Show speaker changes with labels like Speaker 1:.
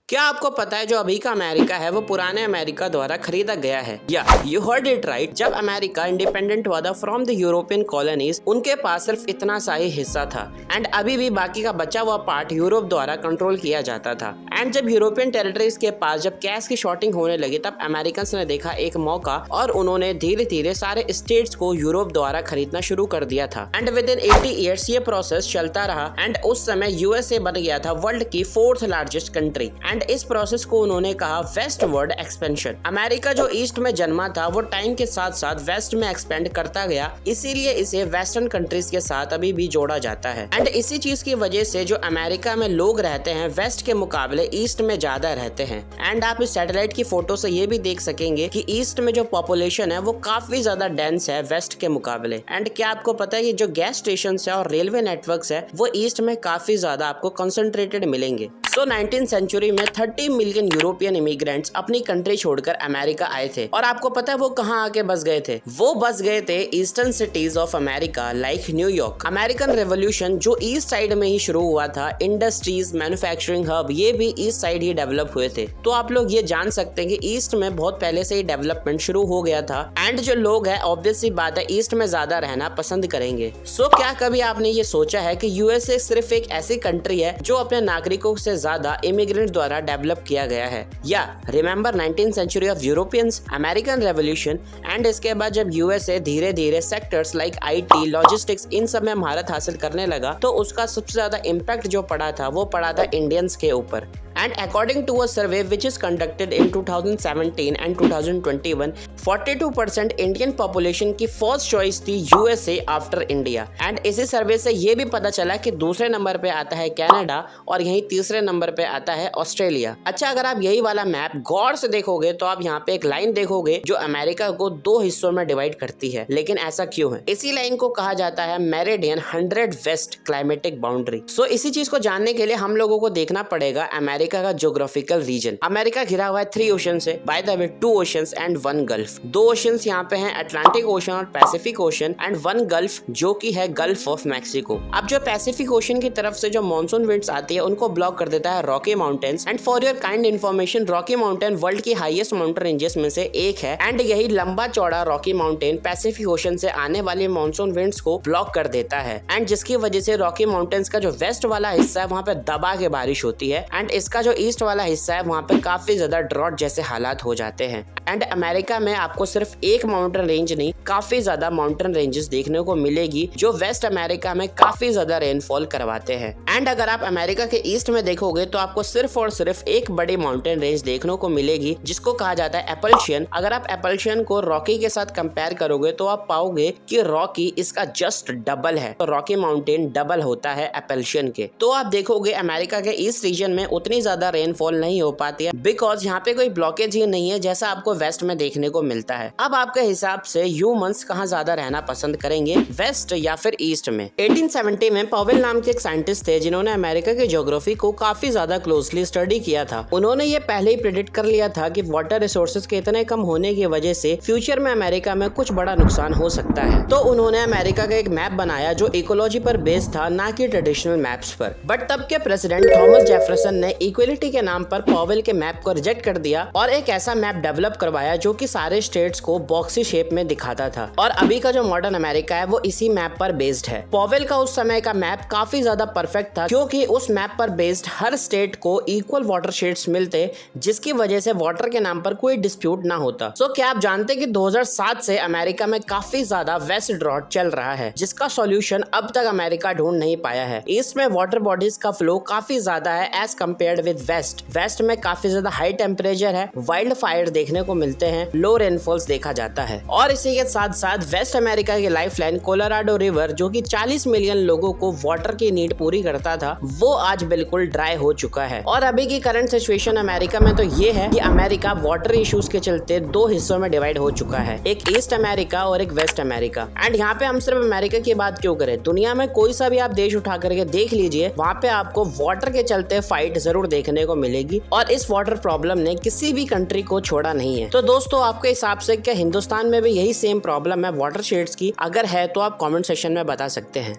Speaker 1: क्या आपको पता है जो अभी का अमेरिका है वो पुराने अमेरिका द्वारा खरीदा गया है? या यू हर्ड इट राइट। जब अमेरिका इंडिपेंडेंट हुआ था फ्रॉम द यूरोपियन कॉलोनीज, उनके पास सिर्फ इतना सा ही हिस्सा था एंड अभी भी बाकी का बचा हुआ पार्ट यूरोप द्वारा कंट्रोल किया जाता था। एंड जब यूरोपियन टेरिटरीज के पास जब कैश की शॉर्टिंग होने लगी, तब अमेरिकन ने देखा एक मौका और उन्होंने धीरे धीरे सारे स्टेट्स को यूरोप द्वारा खरीदना शुरू कर दिया था। एंड विद इन 80 ईयर्स ये प्रोसेस चलता रहा एंड उस समय यूएसए बन गया था वर्ल्ड की 4th लार्जेस्ट कंट्री। एंड इस प्रोसेस को उन्होंने कहा वेस्टवर्ड एक्सपेंशन। अमेरिका जो ईस्ट में जन्मा था वो टाइम के साथ साथ वेस्ट में एक्सपेंड करता गया, इसीलिए इसे वेस्टर्न कंट्रीज के साथ अभी भी जोड़ा जाता है। एंड इसी चीज की वजह से जो अमेरिका में लोग रहते हैं वेस्ट के मुकाबले ईस्ट में ज्यादा रहते हैं। एंड आप इस सैटेलाइट की फोटो से ये भी देख सकेंगे कि ईस्ट में जो पॉपुलेशन है वो काफी ज्यादा डेंस है वेस्ट के मुकाबले। एंड क्या आपको पता है कि जो गैस स्टेशन है और रेलवे नेटवर्क्स है वो ईस्ट में काफी ज्यादा आपको कंसंट्रेटेड मिलेंगे। तो 19th सेंचुरी में 30 मिलियन यूरोपियन इमिग्रेंट्स अपनी कंट्री छोड़कर अमेरिका आए थे। और आपको पता है वो कहाँ आके बस गए थे? वो बस गए थे eastern cities of America like New York. American revolution जो ईस्ट साइड में ही शुरू हुआ था, इंडस्ट्रीज, मैन्युफैक्चरिंग हब ये भी ईस्ट साइड ही डेवलप हुए थे। तो आप लोग ये जान सकते हैं कि ईस्ट में बहुत पहले से ही डेवलपमेंट शुरू हो गया था। एंड जो लोग है ऑब्वियस सी बात है ईस्ट में ज्यादा रहना पसंद करेंगे। सो क्या कभी आपने ये सोचा है कि यूएसए सिर्फ एक ऐसी कंट्री है जो अपने नागरिकों से ज्यादा इमिग्रेंट द्वारा डेवलप किया गया है? या remember 19th century of Europeans, American revolution and इसके बाद जब यूएसए धीरे धीरे सेक्टर्स लाइक आईटी, लॉजिस्टिक्स इन सब में महारत हासिल करने लगा, तो उसका सबसे ज्यादा इम्पैक्ट जो पड़ा था वो पड़ा था इंडियंस के ऊपर। And according to a survey which is conducted in 2017 and 2021, 42% Indian population की फर्स्ट चॉइस थी यूएसए आफ्टर इंडिया। एंड इसी सर्वे से ये भी पता चला कि दूसरे नंबर पे आता है कनाडा और यहीं तीसरे नंबर पे आता है ऑस्ट्रेलिया। अच्छा, अगर आप यही वाला मैप गौर से देखोगे तो आप यहाँ पे एक लाइन देखोगे जो अमेरिका को 2 हिस्सों में डिवाइड करती है। लेकिन ऐसा क्यों है? इसी लाइन को कहा जाता है मेरिडियन 100 वेस्ट क्लाइमेटिक बाउंड्री। सो इसी चीज को जानने के लिए हम लोगों को देखना पड़ेगा अमेरिका का ज्योग्राफिकल रीजन। अमेरिका घिरा हुआ है 3 ओशन से, by the way 2 oceans and 1 gulf. 2 oceans यहाँ पे हैं, अटलांटिक ओशन और पैसिफिक ओशन, एंड 1 गल्फ जो कि है गल्फ ऑफ मैक्सिको। अब जो पैसिफिक ओशन की तरफ से जो मॉनसून विंड्स आती है उनको ब्लॉक कर देता है Rocky mountains. And for your kind information, Rocky mountain world की हाईएस्ट माउंटेन रेंजेस में से एक है। एंड यही लंबा चौड़ा रॉकी माउंटेन पैसिफिक ओशन से आने वाले मॉनसून विंड्स को ब्लॉक कर देता है। एंड जिसकी वजह से रॉकी माउंटेन्स का जो वेस्ट वाला हिस्सा है वहाँ पे दबा के बारिश होती है, एंड इसका जो ईस्ट वाला हिस्सा है वहाँ पे काफी ज्यादा ड्रॉट जैसे हालात हो जाते हैं। एंड अमेरिका में आपको सिर्फ एक माउंटेन रेंज नहीं, काफी ज्यादा माउंटेन रेंजेस देखने को मिलेगी जो वेस्ट अमेरिका में काफी ज्यादा रेनफॉल करवाते हैं। एंड अगर आप अमेरिका के ईस्ट में देखोगे तो आपको सिर्फ और सिर्फ एक बड़ी माउंटेन रेंज देखने को मिलेगी जिसको कहा जाता है एपल्शियन। अगर आप एपल्शियन को रॉकी के साथ कंपेयर करोगे तो आप पाओगे कि रॉकी इसका जस्ट डबल है। तो रॉकी माउंटेन डबल होता है एपल्शियन के। तो आप देखोगे अमेरिका के ईस्ट रीजन में उतनी ज्यादा रेनफॉल नहीं हो पाती है बिकॉज यहाँ पे कोई ब्लॉकेज ही नहीं है जैसा आपको वेस्ट में देखने को मिलता है। अब आपके हिसाब से ह्यूमंस कहाँ ज्यादा रहना पसंद करेंगे, वेस्ट या फिर ईस्ट में? 1870 में पॉवेल नाम के एक साइंटिस्ट थे जिन्होंने अमेरिका की ज्योग्राफी को काफी ज्यादा क्लोजली स्टडी किया था। उन्होंने ये पहले ही प्रेडिक्ट कर लिया था कि वाटर रिसोर्सेज के इतने कम होने की वजह से फ्यूचर में अमेरिका में कुछ बड़ा नुकसान हो सकता है। तो उन्होंने अमेरिका का एक मैप बनाया जो इकोलॉजी पर बेस्ड था, ना कि ट्रेडिशनल मैप्स पर। बट तब के प्रेसिडेंट थॉमस जेफरसन ने इक्वलिटी के नाम पर पॉवेल के मैप को रिजेक्ट कर दिया और एक ऐसा मैप डेवलप करवाया जो कि सारे स्टेट्स को बॉक्सी शेप में दिखाता था। और अभी का जो मॉडर्न अमेरिका है वो इसी मैप पर बेस्ड है। पॉवेल का उस समय का मैप काफी ज्यादा परफेक्ट था क्योंकि उस मैप पर बेस्ड हर स्टेट को इक्वल वाटर शेड्स मिलते, जिसकी वजह से वाटर के नाम पर कोई डिस्प्यूट ना होता। सो क्या आप जानते कि 2007 से अमेरिका में काफी ज्यादा वेस्ट ड्रॉट चल रहा है जिसका सॉल्यूशन अब तक अमेरिका ढूंढ नहीं पाया है। ईस्ट में वाटर बॉडीज का फ्लो काफी ज्यादा है as compared with west. West में काफी ज्यादा हाई टेम्परेचर है, वाइल्ड फायर देखने को मिलते हैं, लो रेनफॉल्स देखा जाता है। और इसी के साथ साथ वेस्ट अमेरिका की लाइफलाइन कोलोराडो रिवर जो कि 40 मिलियन लोगों को वाटर की नीड पूरी करता था, वो आज बिल्कुल ड्राई हो चुका है। और अभी की करंट सिचुएशन अमेरिका में तो ये है कि अमेरिका वाटर इश्यूज के चलते 2 हिस्सों में डिवाइड हो चुका है, एक ईस्ट अमेरिका और एक वेस्ट अमेरिका। एंड यहाँ पे हम सिर्फ अमेरिका की बात क्यों करें, दुनिया में कोई सा भी आप देश उठा करके देख लीजिए, वहाँ पे आपको वाटर के चलते फाइट जरूर देखने को मिलेगी। और इस वाटर प्रॉब्लम ने किसी भी कंट्री को छोड़ा नहीं है। तो दोस्तों, आपके हिसाब से क्या हिंदुस्तान में भी यही सेम प्रॉब्लम है वाटर शेड्स की? अगर है तो आप कमेंट सेक्शन में बता सकते हैं।